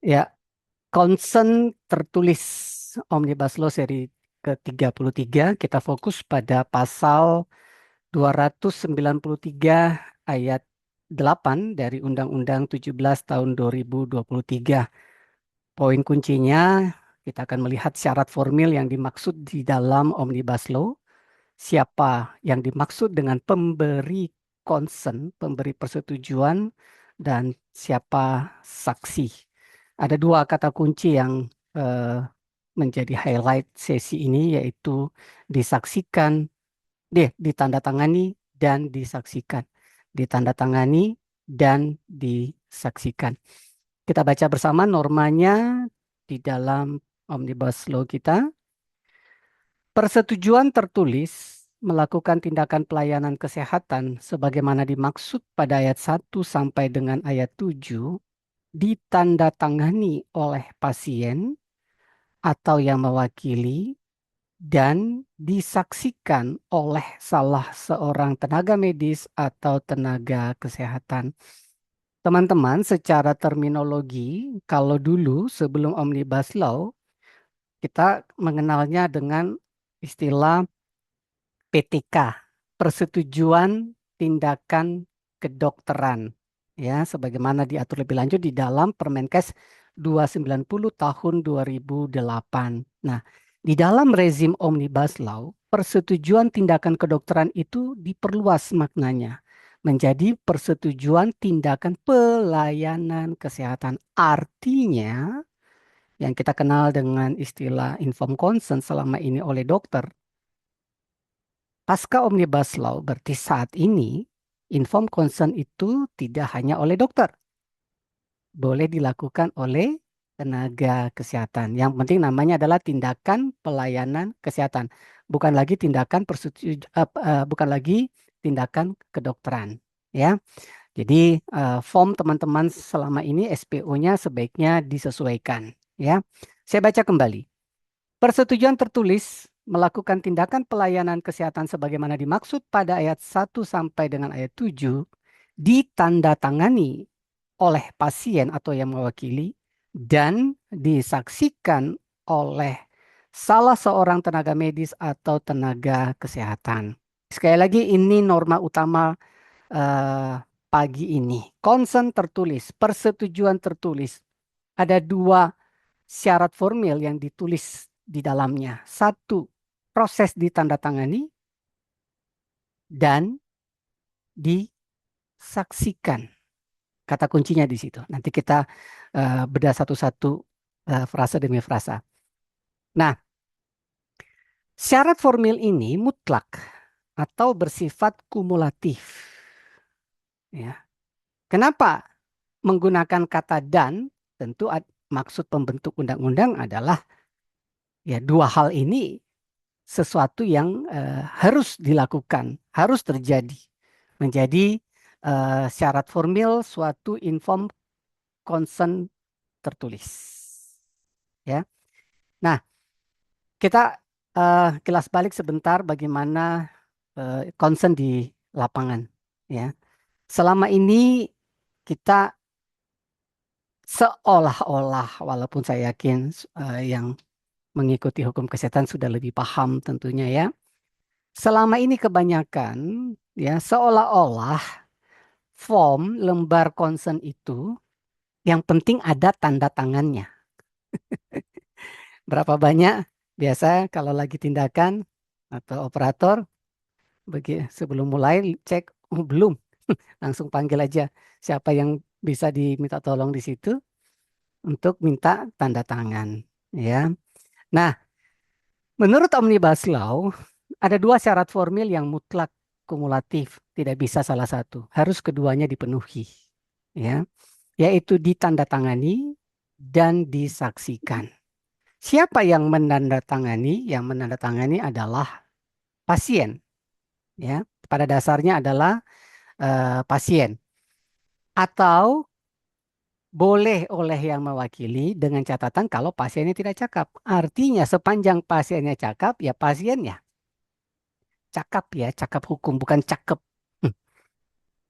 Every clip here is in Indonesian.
Ya, concern tertulis Omnibus Law seri ke-33, kita fokus pada pasal 293 ayat 8 dari Undang-Undang 17 tahun 2023. Poin kuncinya, kita akan melihat syarat formil yang dimaksud di dalam Omnibus Law, siapa yang dimaksud dengan pemberi consent, pemberi persetujuan, dan siapa saksi. Ada dua kata kunci yang eh, menjadi highlight sesi ini, yaitu disaksikan, ditandatangani, dan disaksikan. Ditandatangani dan disaksikan. Kita baca bersama normanya di dalam Omnibus Law kita. Persetujuan tertulis melakukan tindakan pelayanan kesehatan sebagaimana dimaksud pada ayat 1 sampai dengan ayat 7 ditandatangani oleh pasien atau yang mewakili dan disaksikan oleh salah seorang tenaga medis atau tenaga kesehatan. Teman-teman, secara terminologi, kalau dulu sebelum Omnibus Law, kita mengenalnya dengan istilah PTK, Persetujuan Tindakan Kedokteran. Ya, sebagaimana diatur lebih lanjut di dalam Permenkes 290 tahun 2008. Nah, di dalam rezim Omnibus Law, persetujuan tindakan kedokteran itu diperluas maknanya menjadi persetujuan tindakan pelayanan kesehatan. Artinya, yang kita kenal dengan istilah informed consent selama ini oleh dokter, pasca Omnibus Law berarti saat ini informed consent itu tidak hanya oleh dokter, boleh dilakukan oleh tenaga kesehatan. Yang penting namanya adalah tindakan pelayanan kesehatan, bukan lagi bukan lagi tindakan kedokteran, ya. Jadi form teman-teman selama ini SPO-nya sebaiknya disesuaikan, ya. Saya baca kembali. Persetujuan tertulis melakukan tindakan pelayanan kesehatan sebagaimana dimaksud pada ayat 1 sampai dengan ayat 7 ditandatangani oleh pasien atau yang mewakili dan disaksikan oleh salah seorang tenaga medis atau tenaga kesehatan. Sekali lagi ini norma utama pagi ini. Consent tertulis, persetujuan tertulis. Ada dua syarat formil yang ditulis di dalamnya. Satu, proses ditandatangani dan disaksikan. Kata kuncinya di situ. Nanti kita bedah satu-satu frasa demi frasa. Nah, syarat formil ini mutlak atau bersifat kumulatif. Ya. Kenapa menggunakan kata dan? Tentu maksud pembentuk undang-undang adalah ya dua hal ini sesuatu yang harus dilakukan, harus terjadi, menjadi syarat formil suatu informed consent tertulis. Ya, nah kita kilas balik sebentar bagaimana consent di lapangan. Ya, selama ini kita seolah-olah, walaupun saya yakin yang mengikuti hukum kesehatan sudah lebih paham tentunya ya. Selama ini kebanyakan ya seolah-olah form lembar consent itu yang penting ada tanda tangannya. Berapa banyak biasa kalau lagi tindakan atau operator sebelum mulai cek oh, belum langsung panggil aja siapa yang bisa diminta tolong di situ untuk minta tanda tangan ya. Nah, menurut Omnibus Law ada dua syarat formil yang mutlak kumulatif, tidak bisa salah satu, harus keduanya dipenuhi ya, yaitu ditandatangani dan disaksikan. Siapa yang menandatangani? Yang menandatangani adalah pasien, ya. Pada dasarnya adalah pasien atau boleh oleh yang mewakili dengan catatan kalau pasiennya tidak cakap. Artinya sepanjang pasiennya cakap, ya pasiennya cakap cakap hukum bukan cakep. Hmm.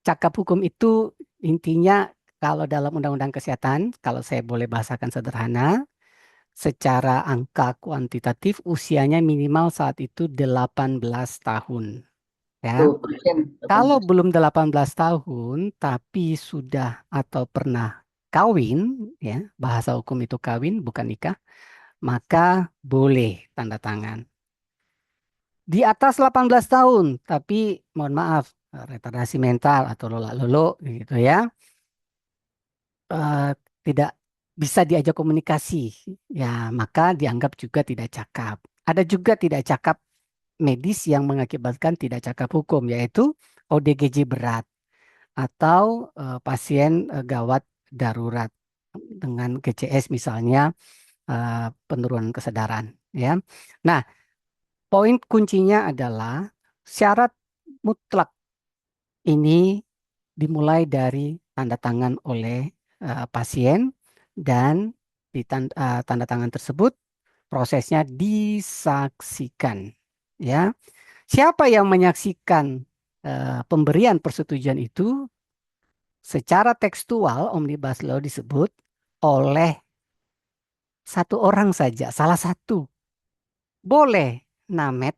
Cakap hukum itu intinya Kalau dalam Undang-Undang Kesehatan, kalau saya boleh bahasakan sederhana, secara angka kuantitatif usianya minimal saat itu 18 tahun. Ya. Tuh, persen, Kalau 18. belum 18 tahun, tapi sudah atau pernah kawin, ya, bahasa hukum itu kawin, bukan nikah, maka boleh tanda tangan. Di atas 18 tahun, tapi mohon maaf, retardasi mental atau lolo gitu ya, eh, tidak bisa diajak komunikasi, ya maka dianggap juga tidak cakap. Ada juga tidak cakap medis yang mengakibatkan tidak cakap hukum, yaitu ODGJ berat atau pasien gawat darurat dengan GCS misalnya, penurunan kesadaran. Ya, nah poin kuncinya adalah syarat mutlak ini dimulai dari tanda tangan oleh pasien dan di tanda tangan tersebut prosesnya disaksikan. Ya, siapa yang menyaksikan pemberian persetujuan itu? Secara tekstual Omnibus Law disebut oleh satu orang saja, salah satu. Boleh namet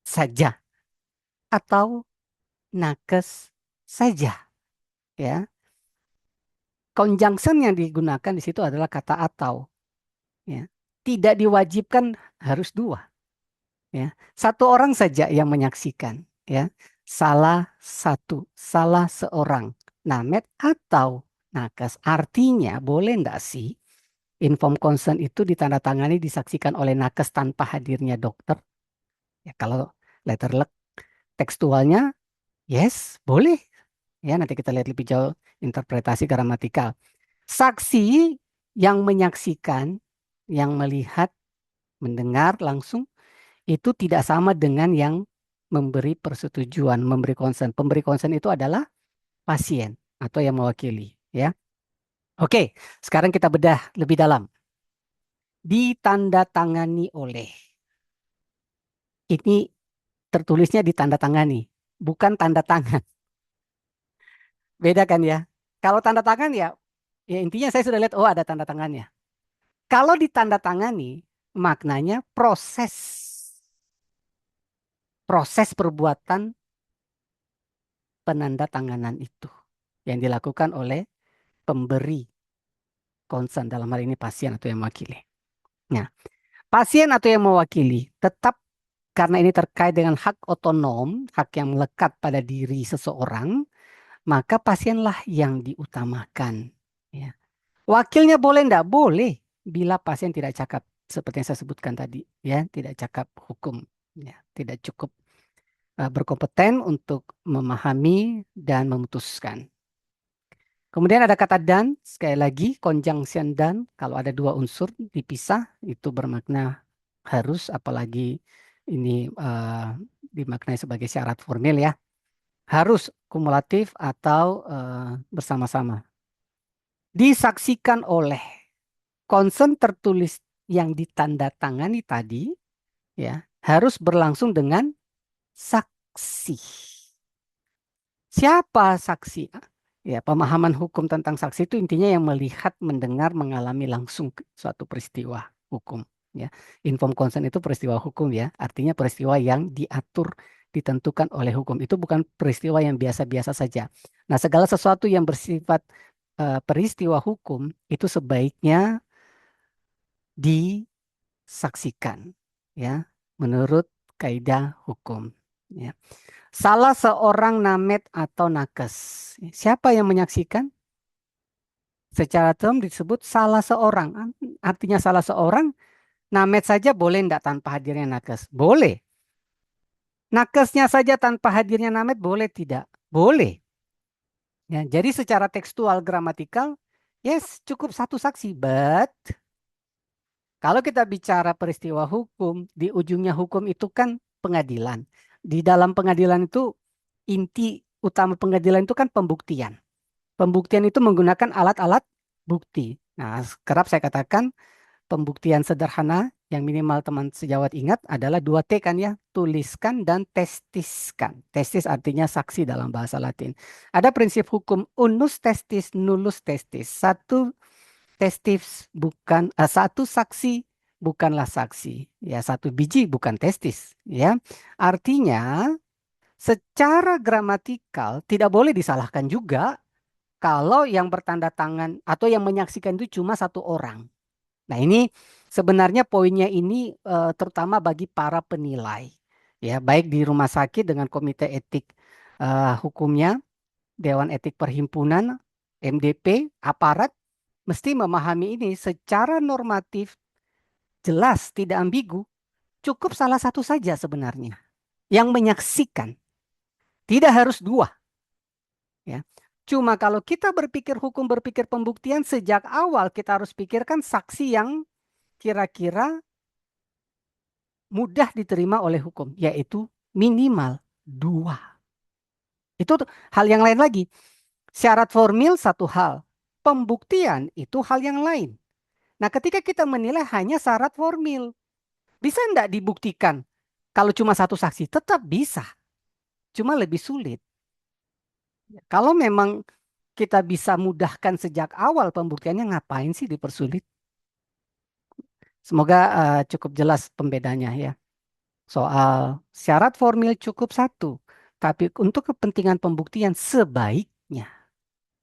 saja atau nakes saja, ya. Conjunction yang digunakan di situ adalah kata atau, ya. Tidak diwajibkan harus dua, ya. Satu orang saja yang menyaksikan, ya. Salah satu, salah seorang namet atau nakes. Artinya boleh enggak sih inform consent itu ditandatangani disaksikan oleh nakes tanpa hadirnya dokter? Ya, kalau letter luck tekstualnya yes, boleh. Ya, nanti kita lihat lebih jauh interpretasi gramatikal. Saksi yang menyaksikan, yang melihat, mendengar langsung itu tidak sama dengan yang memberi persetujuan, memberi konsen. Pemberi konsen itu adalah pasien atau yang mewakili, ya. Oke, sekarang kita bedah lebih dalam. Ditandatangani oleh. Ini tertulisnya ditandatangani, bukan tanda tangan. Beda kan ya? Kalau tanda tangan ya, ya intinya saya sudah lihat, oh ada tanda tangannya. Kalau ditandatangani, maknanya proses perbuatan penandatanganan itu yang dilakukan oleh pemberi konsen, dalam hal ini pasien atau yang mewakili. Nah, pasien atau yang mewakili tetap karena ini terkait dengan hak otonom, hak yang melekat pada diri seseorang, maka pasienlah yang diutamakan. Ya. Wakilnya boleh enggak? Boleh, bila pasien tidak cakap seperti yang saya sebutkan tadi, ya, tidak cakap hukum, ya, tidak cukup berkompeten untuk memahami dan memutuskan. Kemudian ada kata dan, sekali lagi conjunction dan, kalau ada dua unsur dipisah itu bermakna harus, apalagi ini dimaknai sebagai syarat formil ya, harus kumulatif atau bersama-sama. Disaksikan oleh konsen tertulis yang ditandatangani tadi, ya, harus berlangsung dengan saksi. Siapa saksi? Ya, pemahaman hukum tentang saksi itu intinya yang melihat, mendengar, mengalami langsung suatu peristiwa hukum. Ya, informed consent itu peristiwa hukum ya, artinya peristiwa yang diatur, ditentukan oleh hukum. Itu bukan peristiwa yang biasa-biasa saja. Nah, segala sesuatu yang bersifat peristiwa hukum itu sebaiknya disaksikan, ya, menurut kaidah hukum. Ya. Salah seorang namet atau nakes. Siapa yang menyaksikan? Secara term disebut salah seorang. Artinya salah seorang, namet saja boleh enggak tanpa hadirnya nakes? Boleh. Nakesnya saja tanpa hadirnya namet boleh tidak? Boleh. Ya, jadi secara tekstual gramatikal, yes, cukup satu saksi. But kalau kita bicara peristiwa hukum, di ujungnya hukum itu kan pengadilan. Di dalam pengadilan itu inti utama pengadilan itu kan pembuktian. Pembuktian itu menggunakan alat-alat bukti. Nah, kerap saya katakan pembuktian sederhana yang minimal teman sejawat ingat adalah 2T kan ya, tuliskan dan testiskan. Testis artinya saksi dalam bahasa Latin. Ada prinsip hukum unus testis, nullus testis. Satu saksi bukanlah saksi. Ya, satu biji bukan testis. Ya, artinya secara gramatikal tidak boleh disalahkan juga kalau yang bertanda tangan atau yang menyaksikan itu cuma satu orang. Nah, ini sebenarnya poinnya ini terutama bagi para penilai. Ya, baik di rumah sakit dengan komite etik hukumnya, Dewan Etik Perhimpunan, MDP, aparat mesti memahami ini secara normatif, jelas, tidak ambigu. Cukup salah satu saja sebenarnya yang menyaksikan. Tidak harus dua. Ya. Cuma kalau kita berpikir hukum, berpikir pembuktian, sejak awal kita harus pikirkan saksi yang kira-kira mudah diterima oleh hukum, yaitu minimal dua. Itu hal yang lain lagi. Syarat formil satu hal, pembuktian itu hal yang lain. Nah, ketika kita menilai hanya syarat formil, bisa enggak dibuktikan? Kalau cuma satu saksi, tetap bisa. Cuma lebih sulit. Kalau memang kita bisa mudahkan sejak awal pembuktiannya, ngapain sih dipersulit? Semoga cukup jelas pembedanya ya. Soal syarat formil cukup satu, tapi untuk kepentingan pembuktian sebaiknya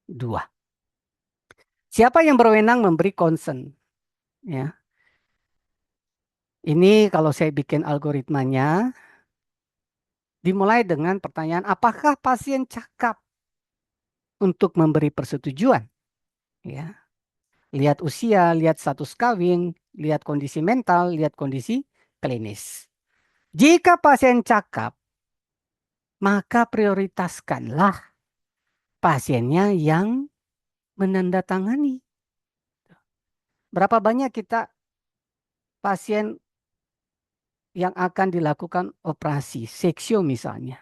dua. Siapa yang berwenang memberi consent? Ya, ini kalau saya bikin algoritmanya, dimulai dengan pertanyaan, apakah pasien cakap untuk memberi persetujuan? Ya, lihat usia, lihat status kawin, lihat kondisi mental, lihat kondisi klinis. Jika pasien cakap, maka prioritaskanlah pasiennya yang menandatangani. Berapa banyak kita pasien yang akan dilakukan operasi, seksio misalnya.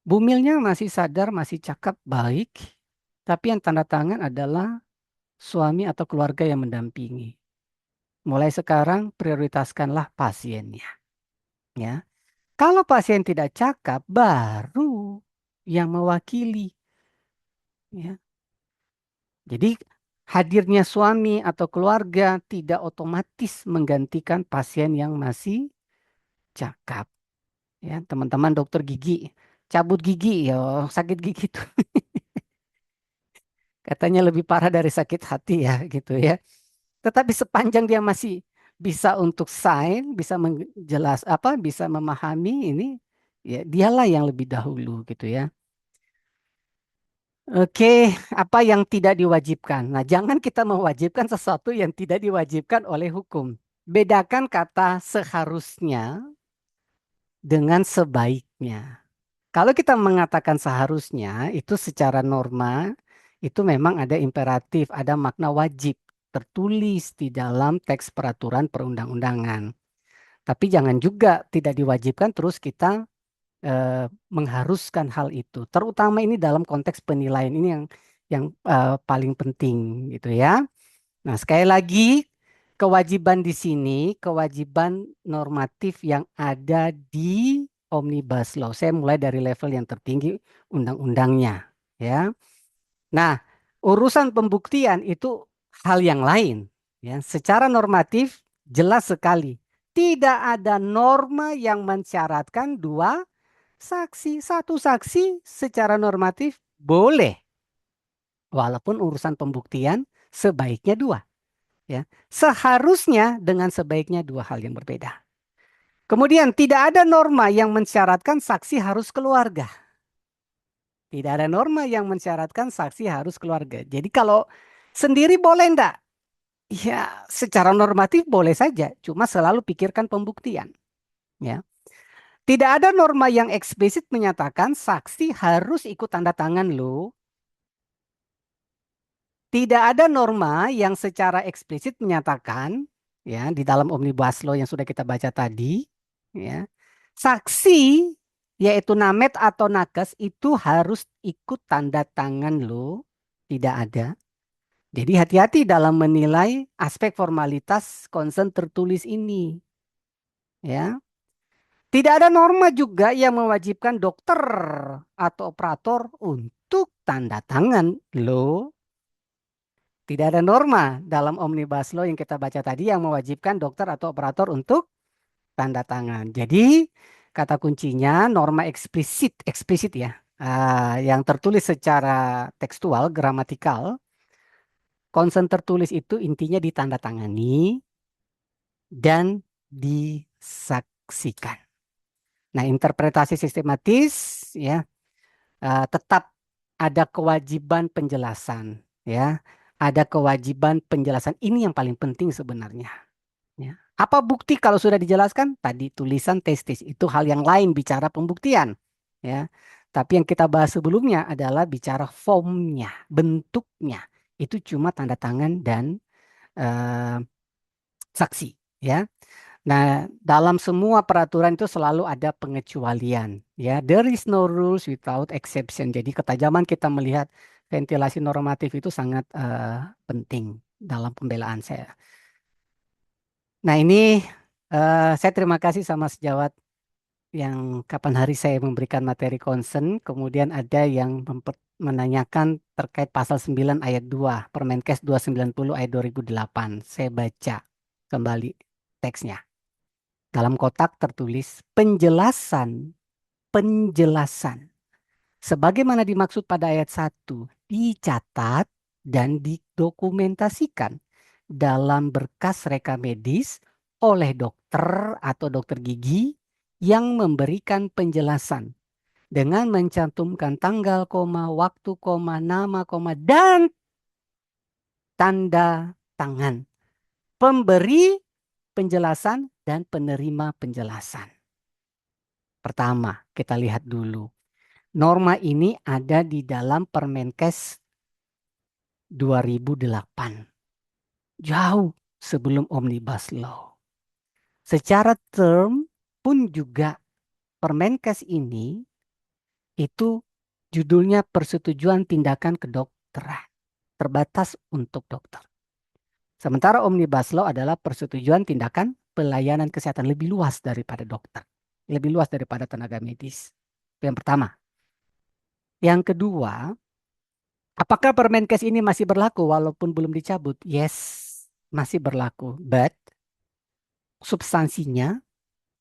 Bumilnya masih sadar, masih cakap baik, tapi yang tanda tangan adalah suami atau keluarga yang mendampingi. Mulai sekarang prioritaskanlah pasiennya. Ya. Kalau pasien tidak cakap, baru yang mewakili. Ya. Jadi hadirnya suami atau keluarga tidak otomatis menggantikan pasien yang masih cakap. Ya, teman-teman dokter gigi, cabut gigi ya, sakit gigi itu katanya lebih parah dari sakit hati ya gitu ya. Tetapi sepanjang dia masih bisa untuk sign, bisa menjelas apa, bisa memahami ini, ya dialah yang lebih dahulu gitu ya. Oke, apa yang tidak diwajibkan? Nah, jangan kita mewajibkan sesuatu yang tidak diwajibkan oleh hukum. Bedakan kata seharusnya dengan sebaiknya. Kalau kita mengatakan seharusnya, itu secara norma, itu memang ada imperatif, ada makna wajib tertulis di dalam teks peraturan perundang-undangan. Tapi jangan juga tidak diwajibkan terus kita mengharuskan hal itu. Terutama ini dalam konteks penilaian ini yang paling penting gitu ya. Nah, sekali lagi kewajiban di sini, kewajiban normatif yang ada di Omnibus Law. Saya mulai dari level yang tertinggi undang-undangnya, ya. Nah, urusan pembuktian itu hal yang lain, ya. Secara normatif jelas sekali tidak ada norma yang mensyaratkan dua saksi. Satu saksi secara normatif boleh, walaupun urusan pembuktian sebaiknya dua. Ya, seharusnya dengan sebaiknya dua hal yang berbeda. Kemudian tidak ada norma yang mensyaratkan saksi harus keluarga. Tidak ada norma yang mensyaratkan saksi harus keluarga. Jadi kalau sendiri boleh enggak? Ya, secara normatif boleh saja, cuma selalu pikirkan pembuktian. Ya. Tidak ada norma yang eksplisit menyatakan saksi harus ikut tanda tangan loh. Tidak ada norma yang secara eksplisit menyatakan ya di dalam Omnibus Law yang sudah kita baca tadi ya. Saksi yaitu namet atau nakes itu harus ikut tanda tangan loh. Tidak ada. Jadi hati-hati dalam menilai aspek formalitas konsen tertulis ini, ya. Tidak ada norma juga yang mewajibkan dokter atau operator untuk tanda tangan. Loh, tidak ada norma dalam Omnibus Law yang kita baca tadi yang mewajibkan dokter atau operator untuk tanda tangan. Jadi, kata kuncinya norma eksplisit, eksplisit ya, yang tertulis secara tekstual, gramatikal. Konsen tertulis itu intinya ditandatangani dan disaksikan. Nah, interpretasi sistematis ya, tetap ada kewajiban penjelasan ya. Ada kewajiban penjelasan ini yang paling penting sebenarnya ya. Apa bukti kalau sudah dijelaskan? Tadi tulisan testis itu hal yang lain bicara pembuktian ya. Tapi yang kita bahas sebelumnya adalah bicara formnya, bentuknya. Itu cuma tanda tangan dan eh, saksi ya. Nah, dalam semua peraturan itu selalu ada pengecualian. Ya, there is no rules without exception. Jadi ketajaman kita melihat ventilasi normatif itu sangat penting dalam pembelaan saya. Nah, ini saya terima kasih sama sejawat yang kapan hari saya memberikan materi concern. Kemudian ada yang menanyakan terkait pasal 9 ayat 2 Permenkes 290 ayat 2008. Saya baca kembali teksnya. Dalam kotak tertulis penjelasan, penjelasan. Sebagaimana dimaksud pada ayat 1, dicatat dan didokumentasikan dalam berkas rekam medis oleh dokter atau dokter gigi yang memberikan penjelasan dengan mencantumkan tanggal, koma, waktu, koma, nama, koma, dan tanda tangan. Pemberi penjelasan dan penerima penjelasan. Pertama, kita lihat dulu. Norma ini ada di dalam Permenkes 2008. Jauh sebelum Omnibus Law. Secara term pun juga Permenkes ini itu judulnya Persetujuan Tindakan Kedokteran. Terbatas untuk dokter. Sementara Omnibus Law adalah persetujuan tindakan pelayanan kesehatan lebih luas daripada dokter. Lebih luas daripada tenaga medis. Itu yang pertama. Yang kedua, apakah Permenkes ini masih berlaku walaupun belum dicabut? Yes, masih berlaku. But substansinya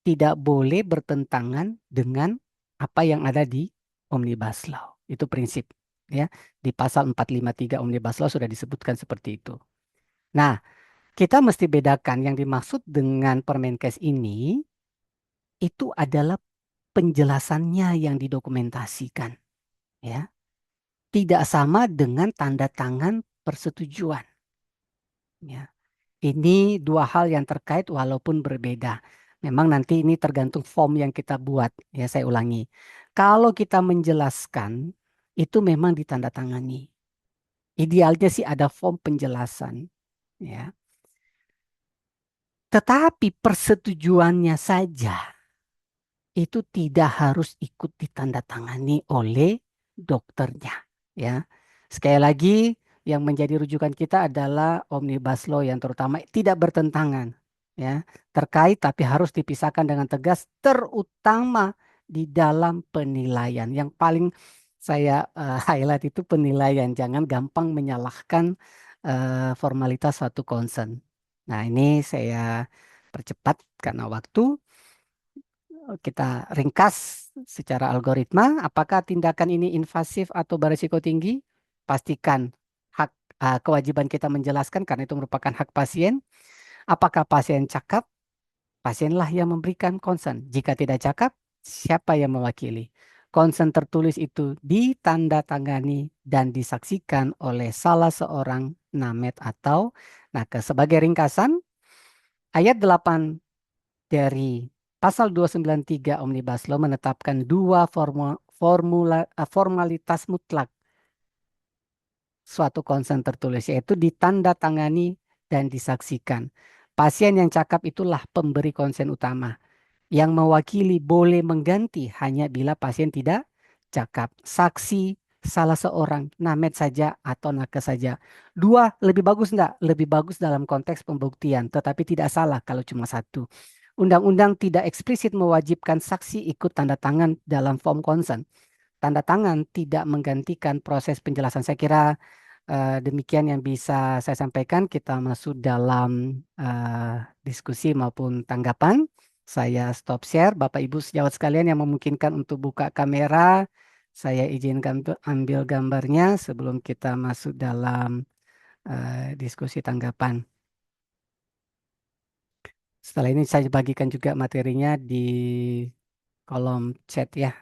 tidak boleh bertentangan dengan apa yang ada di Omnibus Law. Itu prinsip. Ya, di pasal 453 Omnibus Law sudah disebutkan seperti itu. Nah, kita mesti bedakan yang dimaksud dengan Permenkes ini itu adalah penjelasannya yang didokumentasikan. Ya, tidak sama dengan tanda tangan persetujuan. Ya. Ini dua hal yang terkait walaupun berbeda. Memang nanti ini tergantung form yang kita buat. Ya, saya ulangi. Kalau kita menjelaskan, itu memang ditandatangani. Idealnya sih ada form penjelasan. Ya. Tetapi persetujuannya saja itu tidak harus ikut ditandatangani oleh dokternya. Ya, sekali lagi yang menjadi rujukan kita adalah Omnibus Law yang terutama tidak bertentangan, ya, terkait tapi harus dipisahkan dengan tegas, terutama di dalam penilaian. Yang paling saya highlight itu penilaian, jangan gampang menyalahkan formalitas suatu concern. Nah, ini saya percepat karena waktu. Kita ringkas secara algoritma, apakah tindakan ini invasif atau berisiko tinggi? Pastikan hak kewajiban kita menjelaskan karena itu merupakan hak pasien. Apakah pasien cakap? Pasienlah yang memberikan konsen. Jika tidak cakap, siapa yang mewakili? Konsen tertulis itu ditandatangani dan disaksikan oleh salah seorang named atau sebagai ringkasan ayat 8 dari pasal 293 Omnibus Law menetapkan dua formalitas mutlak suatu konsen tertulis, yaitu ditandatangani dan disaksikan. Pasien yang cakap itulah pemberi konsen utama. Yang mewakili boleh mengganti hanya bila pasien tidak cakap. Saksi salah seorang, Named saja atau Nakes saja. Dua, lebih bagus enggak? Lebih bagus dalam konteks pembuktian, tetapi tidak salah kalau cuma satu. Undang-undang tidak eksplisit mewajibkan saksi ikut tanda tangan dalam form consent. Tanda tangan tidak menggantikan proses penjelasan. Saya kira demikian yang bisa saya sampaikan. Kita masuk dalam diskusi maupun tanggapan. Saya stop share. Bapak Ibu sejawat sekalian yang memungkinkan untuk buka kamera, saya izinkan untuk ambil gambarnya sebelum kita masuk dalam diskusi tanggapan. Setelah ini saya bagikan juga materinya di kolom chat ya.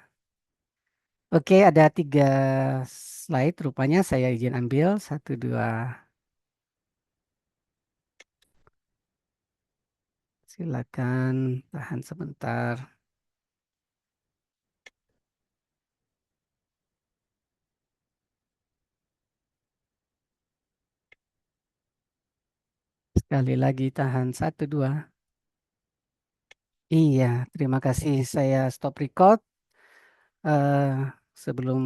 Oke, ada 3 slide rupanya saya izin ambil. Satu, dua. Silakan tahan sebentar. Sekali lagi tahan. Satu, dua. Iya, terima kasih. Saya stop record. eh Sebelum